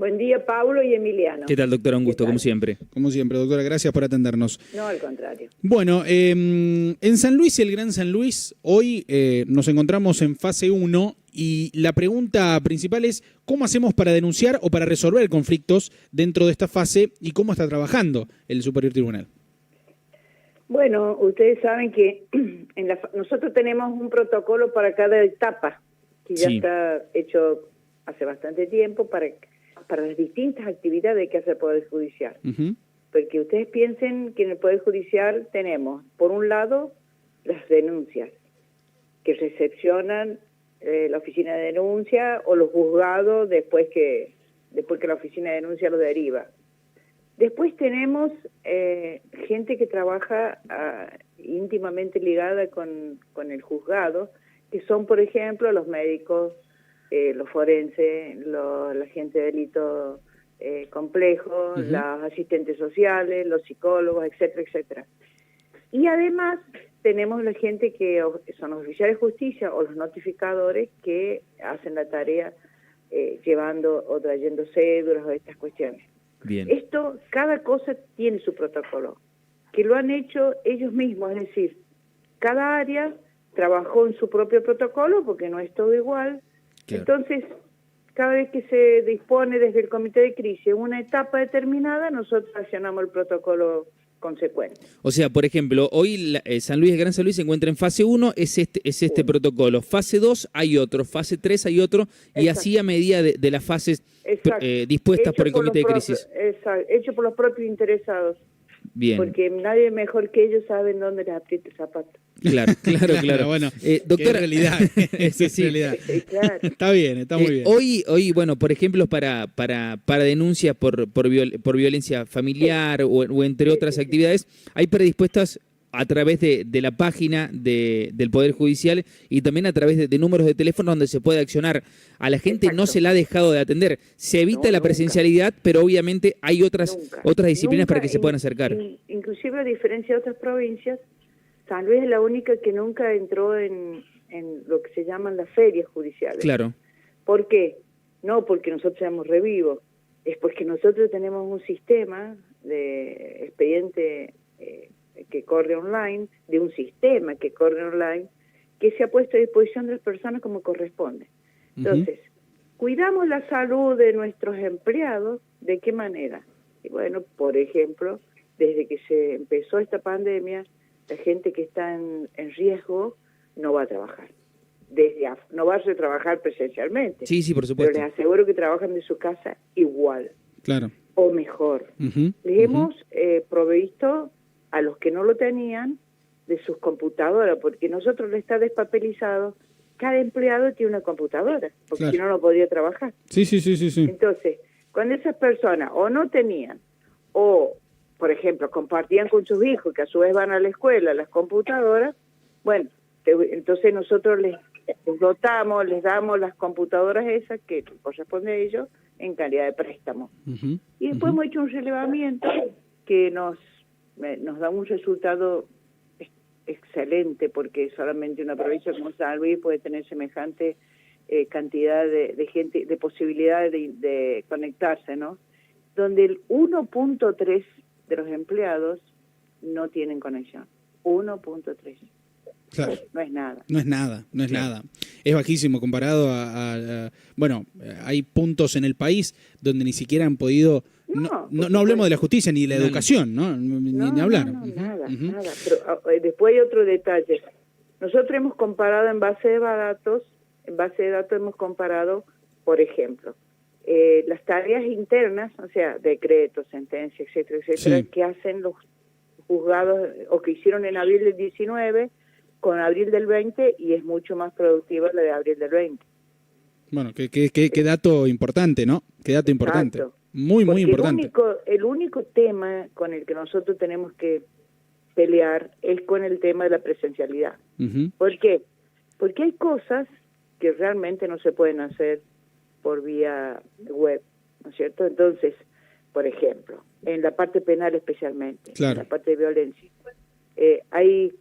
Buen día, Paulo y Emiliano. ¿Qué tal, doctora? Un gusto, como siempre. Como siempre, doctora, gracias por atendernos. No, al contrario. Bueno, en San Luis, el Gran San Luis, hoy nos encontramos en fase 1 y la pregunta principal es ¿cómo hacemos para denunciar o para resolver conflictos dentro de esta fase y cómo está trabajando el Superior Tribunal? Bueno, ustedes saben que nosotros tenemos un protocolo para cada etapa, que ya está hecho hace bastante tiempo para las distintas actividades que hace el Poder Judicial. Porque ustedes piensen que en el Poder Judicial tenemos, por un lado, las denuncias, que recepcionan la oficina de denuncia o los juzgados después que la oficina de denuncia lo deriva. Después tenemos gente que trabaja íntimamente ligada con el juzgado, que son, por ejemplo, los médicos, los forenses, la gente de delito complejo, los asistentes sociales, los psicólogos, etcétera, etcétera. Y además tenemos la gente que son los oficiales de justicia o los notificadores que hacen la tarea llevando o trayendo cédulas o estas cuestiones. Bien. Esto, cada cosa tiene su protocolo, que lo han hecho ellos mismos, es decir, cada área trabajó en su propio protocolo porque no es todo igual. Claro. Entonces, cada vez que se dispone desde el comité de crisis una etapa determinada, nosotros accionamos el protocolo consecuente. O sea, por ejemplo, hoy San Luis, el Gran San Luis se encuentra en fase 1, es este protocolo. Fase 2 hay otro, fase 3 hay otro, y así a medida de las fases dispuestas por el comité de crisis. Exacto, hecho por los propios interesados. Bien. Porque nadie mejor que ellos saben dónde les aprieta el zapato. Claro. Bueno, doctora, realidad. sí. Realidad. Claro. Está bien, está muy bien. Hoy, bueno, por ejemplo, para denuncias por violencia familiar o entre otras actividades, hay predispuestas a través de la página del Poder Judicial y también a través de números de teléfono donde se puede accionar. A la gente no se la ha dejado de atender. Se evita la presencialidad, pero obviamente hay otras disciplinas para que se puedan acercar. Inclusive, a diferencia de otras provincias, San Luis es la única que nunca entró en lo que se llaman las ferias judiciales. Claro. ¿Por qué? No porque nosotros seamos revivos, es porque nosotros tenemos un sistema de expediente que corre online, de un sistema que corre online, que se ha puesto a disposición de las personas como corresponde. Entonces, cuidamos la salud de nuestros empleados, ¿de qué manera? Y bueno, por ejemplo, desde que se empezó esta pandemia, la gente que está en riesgo no va a trabajar. No va a trabajar presencialmente. Sí, por supuesto. Pero les aseguro que trabajan de su casa igual. Claro. O mejor. Les hemos provisto a los que no lo tenían de sus computadoras, porque nosotros le está despapelizado, cada empleado tiene una computadora, porque si no, no podría trabajar. Sí. Entonces, cuando esas personas o no tenían, o, por ejemplo, compartían con sus hijos, que a su vez van a la escuela, las computadoras, bueno, entonces nosotros les dotamos, les damos las computadoras esas que corresponde a ellos en calidad de préstamo. Y después hemos hecho un relevamiento que nos da un resultado excelente, porque solamente una provincia como San Luis puede tener semejante cantidad de gente, de posibilidades de conectarse, ¿no? Donde el 1.3 de los empleados no tienen conexión. 1.3. Claro. No es nada. No es nada. Es bajísimo comparado bueno, hay puntos en el país donde ni siquiera han podido... No hablemos de la justicia ni de la educación, ¿no? Ni hablar. Nada. Pero después hay otro detalle. Nosotros hemos comparado en base de datos hemos comparado, por ejemplo, las tareas internas, o sea, decretos, sentencias, etcétera, que hacen los juzgados o que hicieron en abril del 19 con abril del 20, y es mucho más productiva la de abril del 20. Bueno, qué dato importante, ¿no? Qué dato importante. Exacto. Muy importante. El único tema con el que nosotros tenemos que pelear es con el tema de la presencialidad. ¿Por qué? Porque hay cosas que realmente no se pueden hacer por vía web, ¿no es cierto? Entonces, por ejemplo, en la parte penal especialmente, en la parte de violencia, hay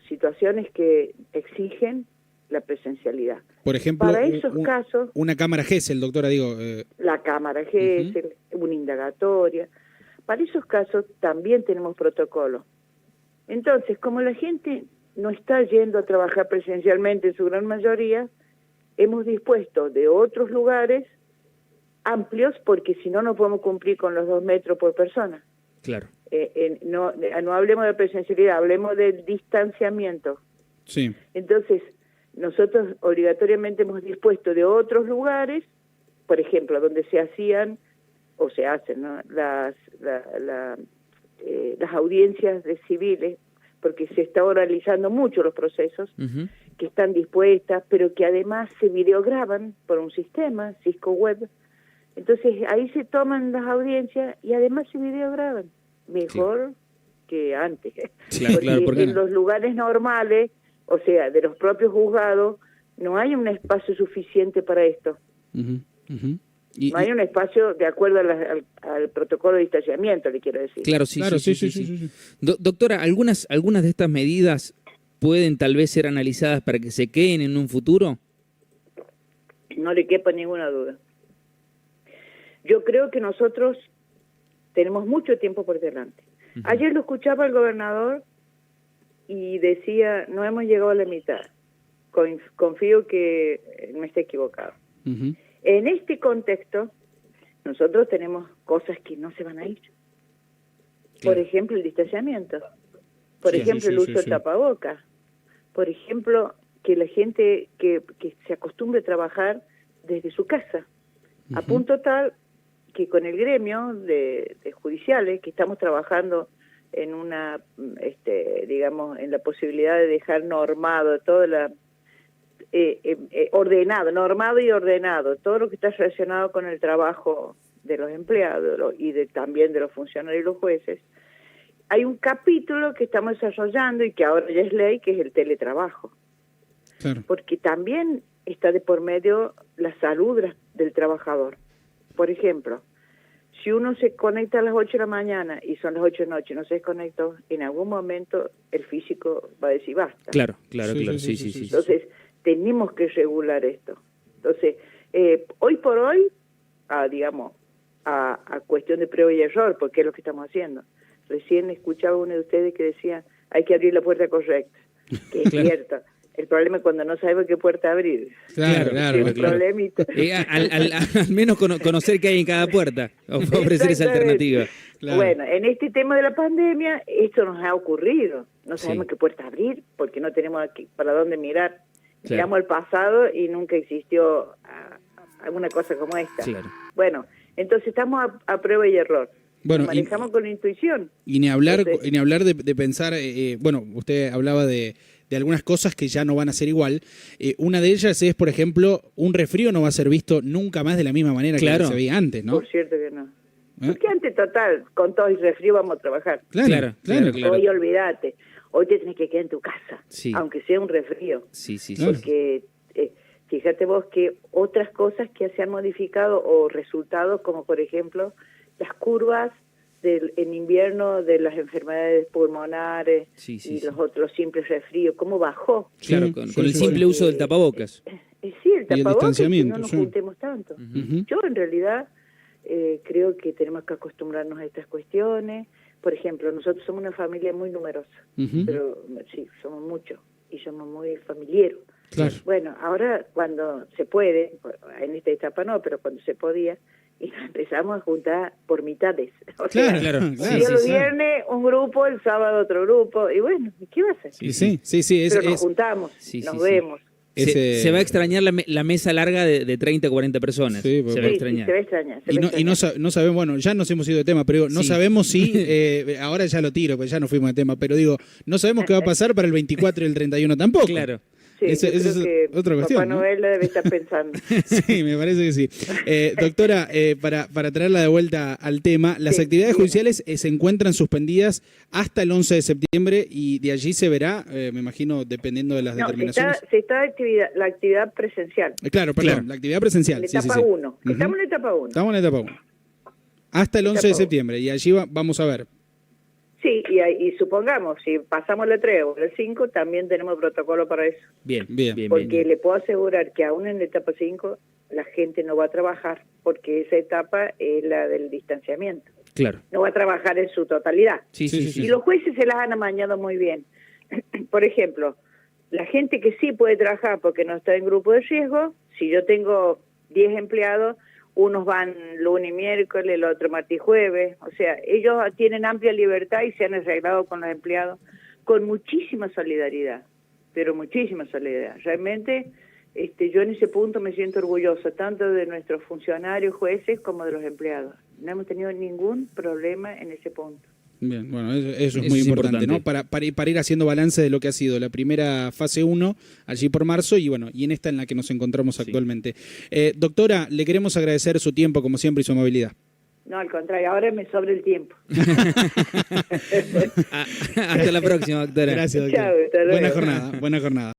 situaciones que exigen la presencialidad. Por ejemplo, para esos casos, una cámara GESEL, doctora, digo. la cámara GESEL, una indagatoria. Para esos casos también tenemos protocolo. Entonces, como la gente no está yendo a trabajar presencialmente en su gran mayoría, hemos dispuesto de otros lugares amplios, porque si no, no podemos cumplir con los 2 metros por persona. Claro. No hablemos de presencialidad, hablemos del distanciamiento. Sí. Entonces, nosotros obligatoriamente hemos dispuesto de otros lugares, por ejemplo, donde se hacían o se hacen, ¿no?, las audiencias de civiles, porque se está oralizando mucho los procesos, que están dispuestas, pero que además se videograban por un sistema, Cisco Web. Entonces ahí se toman las audiencias y además se videograban, mejor que antes. Porque en los lugares normales, o sea, de los propios juzgados, no hay un espacio suficiente para esto. No hay un espacio de acuerdo al protocolo de distanciamiento, le quiero decir. Claro, sí. Doctora, ¿algunas de estas medidas pueden tal vez ser analizadas para que se queden en un futuro? No le quepa ninguna duda. Yo creo que nosotros tenemos mucho tiempo por delante. Ayer lo escuchaba el gobernador y decía, no hemos llegado a la mitad. Confío que no esté equivocado. En este contexto, nosotros tenemos cosas que no se van a ir. Por ejemplo, el distanciamiento. Por ejemplo, el uso del tapabocas. Por ejemplo, que la gente que se acostumbre a trabajar desde su casa. A punto tal que con el gremio de judiciales, que estamos trabajando en una, digamos, en la posibilidad de dejar normado toda la... normado y ordenado, todo lo que está relacionado con el trabajo de los empleados y también de los funcionarios y los jueces. Hay un capítulo que estamos desarrollando y que ahora ya es ley, que es el teletrabajo. Claro. Porque también está de por medio la salud del trabajador. Por ejemplo, si uno se conecta a las 8 de la mañana y son las 8 de la noche y no se desconectó, en algún momento el físico va a decir basta. Claro. Sí. Entonces, tenemos que regular esto. Entonces, hoy por hoy, digamos, a cuestión de prueba y error, porque es lo que estamos haciendo. Recién escuchaba uno de ustedes que decía, hay que abrir la puerta correcta, que es cierto. El problema es cuando no sabemos qué puerta abrir. Claro. Problemita. Al menos conocer qué hay en cada puerta, ofrecer esa alternativa. Claro. Bueno, en este tema de la pandemia, esto nos ha ocurrido. No sabemos qué puerta abrir, porque no tenemos aquí para dónde mirar. Miramos al pasado y nunca existió alguna cosa como esta. Claro. Bueno, entonces estamos a prueba y error. Bueno, manejamos con la intuición. Y ni hablar, de pensar, bueno, usted hablaba de algunas cosas que ya no van a ser igual. Una de ellas es, por ejemplo, un resfrío no va a ser visto nunca más de la misma manera que se veía antes, ¿no? Por cierto que no. Porque antes, total, con todo y resfrío vamos a trabajar. Claro. Hoy olvídate. Hoy te tenés que quedar en tu casa, aunque sea un resfrío. Sí. Porque fíjate vos que otras cosas que se han modificado o resultados, como por ejemplo las curvas en invierno de las enfermedades pulmonares y los simples resfríos, ¿cómo bajó? Claro, con el simple uso del tapabocas. Sí, el tapabocas, que no nos juntemos tanto. Yo en realidad creo que tenemos que acostumbrarnos a estas cuestiones. Por ejemplo, nosotros somos una familia muy numerosa, pero sí, somos muchos y somos muy familiares. Claro. Bueno, ahora cuando se puede, en esta etapa no, pero cuando se podía, y nos empezamos a juntar por mitades. O sea, el viernes un grupo, el sábado otro grupo, y bueno, ¿qué va a hacer? Sí. Pero nos juntamos, nos vemos. Se va a extrañar la mesa larga de 30 o 40 personas. Se va a extrañar. Se va a extrañar. Y no sabemos, bueno, ya nos hemos ido de tema, pero no sabemos si, ahora ya lo tiro, pues ya nos fuimos de tema, pero digo, no sabemos qué va a pasar para el 24 y el 31 tampoco. Claro. Sí, esa es otra cuestión. Papá Noel debe estar pensando. Sí, me parece que sí. Doctora, para traerla de vuelta al tema, las actividades judiciales se encuentran suspendidas hasta el 11 de septiembre y de allí se verá, me imagino, dependiendo de las determinaciones. La actividad presencial. Claro, la actividad presencial. La etapa 1. Estamos en la etapa 1. Estamos en la etapa 1. Hasta el 11 de septiembre y allí vamos a ver. Sí, y supongamos, si pasamos la 3 o la 5, también tenemos protocolo para eso. Bien, Porque le puedo asegurar que aún en la etapa 5 la gente no va a trabajar, porque esa etapa es la del distanciamiento. Claro. No va a trabajar en su totalidad. Sí. Y los jueces se las han amañado muy bien. Por ejemplo, la gente que sí puede trabajar porque no está en grupo de riesgo, si yo tengo 10 empleados, unos van lunes y miércoles, el otro martes y jueves, o sea, ellos tienen amplia libertad y se han arreglado con los empleados con muchísima solidaridad, pero muchísima solidaridad. Realmente yo en ese punto me siento orgullosa, tanto de nuestros funcionarios, jueces, como de los empleados. No hemos tenido ningún problema en ese punto. Bien, bueno, eso es muy importante, ¿no? Para ir haciendo balance de lo que ha sido la primera fase 1, allí por marzo, y bueno, y en esta en la que nos encontramos actualmente. Doctora, le queremos agradecer su tiempo, como siempre, y su amabilidad. No, al contrario, ahora me sobra el tiempo. Hasta la próxima, doctora. Gracias, doctora. Chao, hasta luego. Buena jornada.